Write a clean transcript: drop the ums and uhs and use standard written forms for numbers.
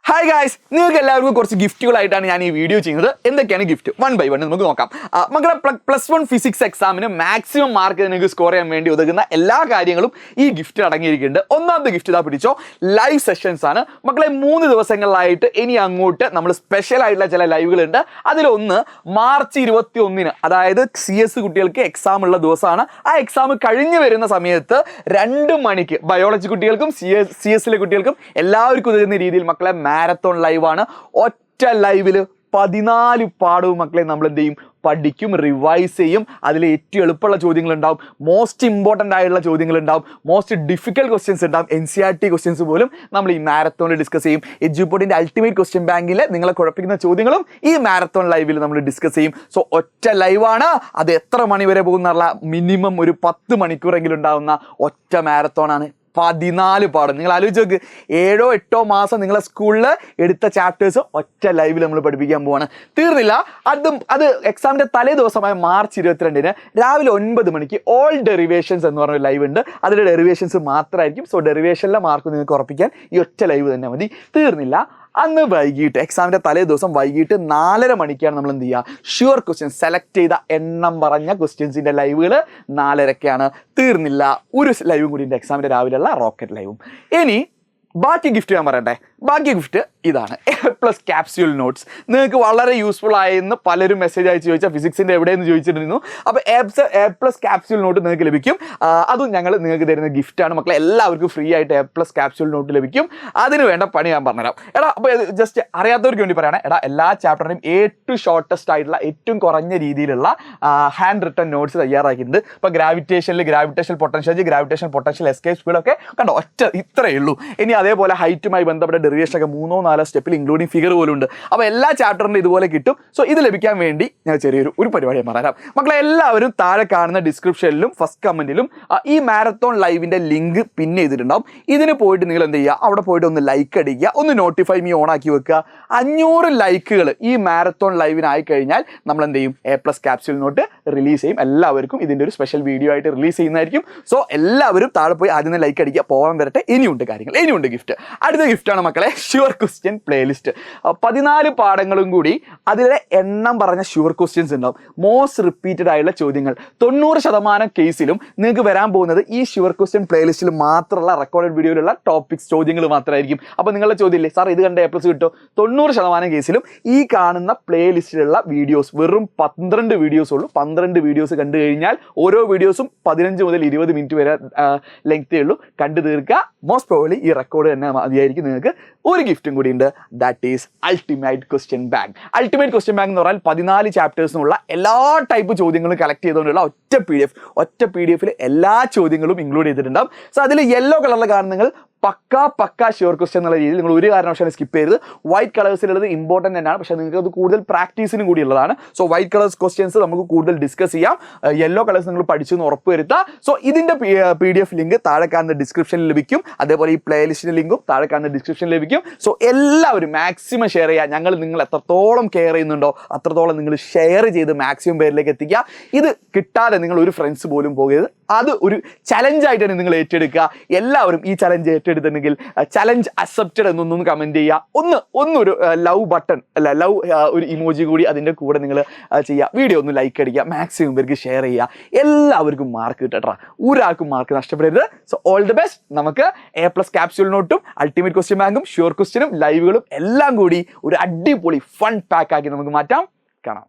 Hi guys, നിങ്ങൾക്ക് എല്ലാവർക്കും കുറച്ച് ഗിഫ്റ്റുകളായിട്ടാണ് ഞാൻ ഈ വീഡിയോ ചെയ്യുന്നത്. എന്തൊക്കെയാണ് ഗിഫ്റ്റ്? 1 by 1 നമുക്ക് നോക്കാം. മക്കളെ +1 ഫിസിക്സ് എക്സാമിന് മാക്സിമം മാർക്ക് നിങ്ങൾക്ക് സ്കോർ ചെയ്യാൻ വേണ്ടി ഉതകുന്ന എല്ലാ കാര്യങ്ങളും ഈ ഗിഫ്റ്റ് അടങ്ങിയിരിക്കുന്നുണ്ട്. ഒന്നാമത്തെ ഗിഫ്റ്റ് ഇതാ പിടിച്ചോ, ലൈവ് സെഷൻസ് ആണ് മക്കളെ. 3 ദിവസങ്ങളിലായിട്ട് ഇനി അങ്ങോട്ട് നമ്മൾ സ്പെഷ്യൽ ആയിട്ടുള്ള ചില ലൈവുകളുണ്ട്. അതിലൊന്ന് മാർച്ച് 21-ന്, അതായത് CS കുട്ടികൾക്ക് എക്സാം ഉള്ള ദിവസമാണ്. ആ എക്സാം കഴിഞ്ഞു വരുന്ന സമയത്ത് 2 മണിക്ക് ബയോളജി കുട്ടികൾക്കും CS കുട്ടികൾക്കും എല്ലാവർക്കും ഉതകുന്ന രീതിയിൽ മക്കളെ മാരത്തോൺ ലൈവാണ്. ഒറ്റ ലൈവില് 14 പാഠവും മക്കളെ നമ്മൾ എന്ത് ചെയ്യും, പഠിക്കും, റിവൈസ് ചെയ്യും. അതിൽ ഏറ്റവും എളുപ്പമുള്ള ചോദ്യങ്ങൾ ഉണ്ടാവും, മോസ്റ്റ് ഇമ്പോർട്ടൻ്റ് ആയിട്ടുള്ള ചോദ്യങ്ങൾ ഉണ്ടാവും, മോസ്റ്റ് ഡിഫിക്കൽട്ട് ക്വസ്റ്റ്യൻസ് ഉണ്ടാവും. NCERT ക്വസ്റ്റ്യൻസ് പോലും നമ്മൾ ഈ മാരത്തോണിൽ ഡിസ്കസ് ചെയ്യും. എഡ്യൂപോർട്ടിൻ്റെ അൾട്ടിമേറ്റ് ക്വസ്റ്റ്യൻ ബാങ്കിൽ നിങ്ങളെ കുഴപ്പിക്കുന്ന ചോദ്യങ്ങളും ഈ മാരത്തോൺ ലൈവിൽ നമ്മൾ ഡിസ്കസ് ചെയ്യും. സോ ഒറ്റ ലൈവാണ്. അത് എത്ര മണി വരെ പോകുന്നുള്ള മിനിമം ഒരു 10 മണിക്കൂറെങ്കിലും ഉണ്ടാവുന്ന ഒറ്റ മാരത്തോണാണ്. 14 പാഠം. നിങ്ങൾ ആലോചിച്ച് നോക്ക്, 7-8 മാസം നിങ്ങളെ സ്കൂളിൽ എടുത്ത ചാപ്റ്റേഴ്സ് ഒറ്റ ലൈവിൽ നമ്മൾ പഠിപ്പിക്കാൻ പോവാണ്. തീർന്നില്ല, അത് എക്സാമിൻ്റെ തലേ ദിവസമായ മാർച്ച് 22-ന് രാവിലെ 9 മണിക്ക് ഓൾ ഡെറിവേഷൻസ് എന്ന് പറഞ്ഞ ലൈവ് ഉണ്ട്. അതിലെ ഡെറിവേഷൻസ് മാത്രമായിരിക്കും. സോ ഡെറിവേഷനിലെ മാർക്ക് നിങ്ങൾക്ക് ഉറപ്പിക്കാൻ ഈ ഒറ്റ ലൈവ് തന്നെ മതി. തീർന്നില്ല, അന്ന് വൈകിട്ട് എക്സാമിൻ്റെ തലേ ദിവസം വൈകിട്ട് 4:30 മണിക്കാണ് നമ്മൾ എന്ത് ചെയ്യുക, ഷുവർ ക്വസ്റ്റ്യൻസ് സെലക്ട് ചെയ്ത എണ്ണം പറഞ്ഞ ക്വസ്റ്റ്യൻസിൻ്റെ ലൈവുകൾ 4:30ക്കാണ്. തീർന്നില്ല, ഒരു ലൈവും കൂടി ഉണ്ട്, എക്സാമിൻ്റെ രാവിലെയുള്ള റോക്കറ്റ് ലൈവും. ഇനി ബാക്കി ഗിഫ്റ്റ് ഞാൻ പറയട്ടെ. ബാക്കി ഗിഫ്റ്റ് ഇതാണ്, A+ ക്യാപ്സ്യൂൾ നോട്ട്സ്. നിങ്ങൾക്ക് വളരെ യൂസ്ഫുൾ ആയെന്ന് പലരും മെസ്സേജ് അയച്ച് ചോദിച്ചാൽ ഫിസിക്സിൻ്റെ എവിടെയെന്ന് ചോദിച്ചിരുന്നു. അപ്പോൾ A+ ക്യാപ്സ്യൂൾ നോട്ട് നിങ്ങൾക്ക് ലഭിക്കും. അതും ഞങ്ങൾ നിങ്ങൾക്ക് തരുന്ന ഗിഫ്റ്റാണ് മക്കളെ. എല്ലാവർക്കും ഫ്രീ ആയിട്ട് A+ ക്യാപ്സ്യൂൾ നോട്ട് ലഭിക്കും. അതിന് വേണ്ട പണി ഞാൻ പറഞ്ഞുതരാം. അപ്പോൾ ജസ്റ്റ് അറിയാത്തവർക്ക് വേണ്ടി പറയണേ, എല്ലാ ചാപ്റ്ററിനും ഏറ്റവും ഷോർട്ടസ്റ്റ് ആയിട്ടുള്ള ഏറ്റവും കുറഞ്ഞ രീതിയിലുള്ള ഹാൻഡ് റിട്ടൺ നോട്ട്സ് തയ്യാറാക്കിയിട്ടുണ്ട്. ഇപ്പോൾ ഗ്രാവിറ്റേഷൻ പൊട്ടൻഷ്യൽ എസ്കേപ്പ് സ്പീഡൊക്കെ കണ്ടോ, ഒറ്റ ഇത്രയേ ഉള്ളൂ. ഇനി അതേപോലെ ഹൈറ്റുമായി ബന്ധപ്പെട്ട ഡെറിവേഷൻ ഒക്കെ 3-4 സ്റ്റെപ്പിൽ ഇൻക്ലൂഡിങ് ഫിഗർ പോലും ഉണ്ട്. അപ്പോൾ എല്ലാ ചാപ്റ്ററിൻ്റെ ഇതുപോലെ കിട്ടും. സോ ഇത് ലഭിക്കാൻ വേണ്ടി ഞാൻ ചെറിയൊരു പരിപാടി പറയാം മക്കളെ. എല്ലാവരും താഴെ കാണുന്ന ഡിസ്ക്രിപ്ഷനിലും ഫസ്റ്റ് കമൻറ്റിലും ഈ മാരത്തോൺ ലൈവിൻ്റെ ലിങ്ക് പിൻ ചെയ്തിട്ടുണ്ടാവും. ഇതിന് പോയിട്ട് നിങ്ങൾ എന്ത് ചെയ്യുക, അവിടെ പോയിട്ട് ഒന്ന് ലൈക്ക് അടിക്കുക, ഒന്ന് നോട്ടിഫൈ മീ ഓൺ ആക്കി വെക്കുക. 500 ലൈക്കുകൾ ഈ മാരത്തോൺ ലൈവിനായി കഴിഞ്ഞാൽ നമ്മൾ എന്ത് ചെയ്യും, A+ ക്യാപ്സ്യൂൾ നോട്ട് റിലീസ് ചെയ്യും. എല്ലാവർക്കും ഇതിൻ്റെ ഒരു സ്പെഷ്യൽ വീഡിയോ ആയിട്ട് റിലീസ് ചെയ്യുന്നതായിരിക്കും. സോ എല്ലാവരും താഴെ പോയി ആദ്യം ലൈക്ക് അടിക്കുക. പോകാൻ വരട്ടെ, ഇനിയുണ്ട് കാര്യങ്ങൾ, ഇനിയുണ്ട് ഗിഫ്റ്റ്. അടുത്ത ഗിഫ്റ്റാണ് മക്കളെ ഷുവർ ക്വസ്റ്റ്യൻ പ്ലേലിസ്റ്റ്. 14 പാഠങ്ങളും കൂടി അതിലെ എണ്ണം പറഞ്ഞ ഷുവർ ക്വസ്റ്റ്യൻസ് ഉണ്ടാവും. മോസ്റ്റ് റിപ്പീറ്റഡ് ആയിട്ടുള്ള ചോദ്യങ്ങൾ 90% കേസിലും നിങ്ങൾക്ക് വരാൻ പോകുന്നത് ഈ ഷുവർ ക്വസ്റ്റ്യൻ പ്ലേലിസ്റ്റിൽ മാത്രമുള്ള റെക്കോർഡഡ് വീഡിയോയിലുള്ള ടോപ്പിക്സ് ചോദ്യങ്ങൾ മാത്രമായിരിക്കും. അപ്പോൾ നിങ്ങളുടെ ചോദ്യമില്ലേ സാർ ഇത് കണ്ട A+ കിട്ടും, 90% കേസിലും ഈ കാണുന്ന പ്ലേലിസ്റ്റിലുള്ള വീഡിയോസ് വെറും 12 വീഡിയോസ് ഉള്ളൂ. 12 വീഡിയോസ് കണ്ടു കഴിഞ്ഞാൽ ഓരോ വീഡിയോസും 15 മുതൽ 20 മിനിറ്റ് വരെ ലെങ്തേ ഉള്ളൂ. കണ്ടു തീർക്കുക. മോസ്റ്റ് പ്രോബബ്ലി ഈ റെക്കോർഡ് തന്നെ മതിയായിരിക്കും. നിങ്ങൾക്ക് ഒരു ഗിഫ്റ്റും കൂടി ഉണ്ട്, that is ultimate question bank. Ultimate question bank എന്ന് പറഞ്ഞാൽ 14 ചാപ്റ്റേഴ്സിനുള്ള എല്ലാ ടൈപ്പ് ചോദ്യങ്ങളും കളക്ട് ചെയ്തുകൊണ്ടുള്ള ഒറ്റ PDF എല്ലാ ചോദ്യങ്ങളും ഇൻക്ലൂഡ് ചെയ്തിട്ടുണ്ടാവും. സോ അതിൽ യെല്ലോ കളറിൽ കാണുന്ന പക്ക ഷുവർ ക്വസ്റ്റ്യൻ എന്നുള്ള രീതിയിൽ നിങ്ങൾ ഒരു കാരണവശാലും സ്കിപ്പ് ചെയ്യരുത്. വൈറ്റ് കളേഴ്സിലുള്ളത് ഇമ്പോർട്ടൻ്റ് തന്നെയാണ്, പക്ഷേ നിങ്ങൾക്ക് അത് കൂടുതൽ പ്രാക്ടീസിനും കൂടി ഉള്ളതാണ്. സോ വൈറ്റ് കളേഴ്സ് ക്വസ്റ്റ്യൻസ് നമുക്ക് കൂടുതൽ ഡിസ്കസ് ചെയ്യാം. യെല്ലോ കളേഴ്സ് നിങ്ങൾ പഠിച്ചെന്ന് ഉറപ്പ് വരുത്തുക. സോ ഇതിൻ്റെ PDF ലിങ്ക് താഴെ കാണുന്ന ഡിസ്ക്രിപ്ഷനിൽ ലഭിക്കും. അതേപോലെ ഈ പ്ലേലിസ്റ്റിൻ്റെ ലിങ്കും താഴെ കാണുന്ന ഡിസ്ക്രിപ്ഷനിൽ ലഭിക്കും. സോ എല്ലാവരും മാക്സിമം ഷെയർ ചെയ്യുക. നിങ്ങൾ എത്രത്തോളം കെയർ ചെയ്യുന്നുണ്ടോ അത്രത്തോളം നിങ്ങൾ ഷെയർ ചെയ്ത് മാക്സിമം പേരിലേക്ക് എത്തിക്കുക. ഇത് കിട്ടാതെ നിങ്ങൾ ഒരു ഫ്രണ്ട്സ് പോലും പോകരുത്. അത് ഒരു ചലഞ്ചായിട്ടാണ് നിങ്ങൾ ഏറ്റെടുക്കുക. എല്ലാവരും ഈ ചലഞ്ച് ഏറ്റെടുത്തിട്ടുണ്ടെങ്കിൽ ചലഞ്ച് അക്സെപ്റ്റഡ് എന്നൊന്നും കമൻറ്റ് ചെയ്യുക. ഒന്നൊരു ലവ് ബട്ടൺ അല്ല, ലവ് ഒരു ഇമോജി കൂടി അതിൻ്റെ കൂടെ നിങ്ങൾ ചെയ്യുക. വീഡിയോ ഒന്ന് ലൈക്ക് അടിക്കുക, മാക്സിമം പേർക്ക് ഷെയർ ചെയ്യുക. എല്ലാവർക്കും മാർക്ക് കിട്ടട്ടാ, ഒരാൾക്കും മാർക്ക് നഷ്ടപ്പെടരുത്. So all the best. നമുക്ക് A+ ക്യാപ്സ്യൂൾ നോട്ടും അൾട്ടിമേറ്റ് ക്വസ്റ്റ്യൻ ബാങ്കും ഷുവർ ക്വസ്റ്റ്യനും ലൈവുകളും എല്ലാം കൂടി ഒരു അടിപൊളി ഫൺ പാക്ക് ആക്കി നമുക്ക് മാറ്റാം. കാണാം.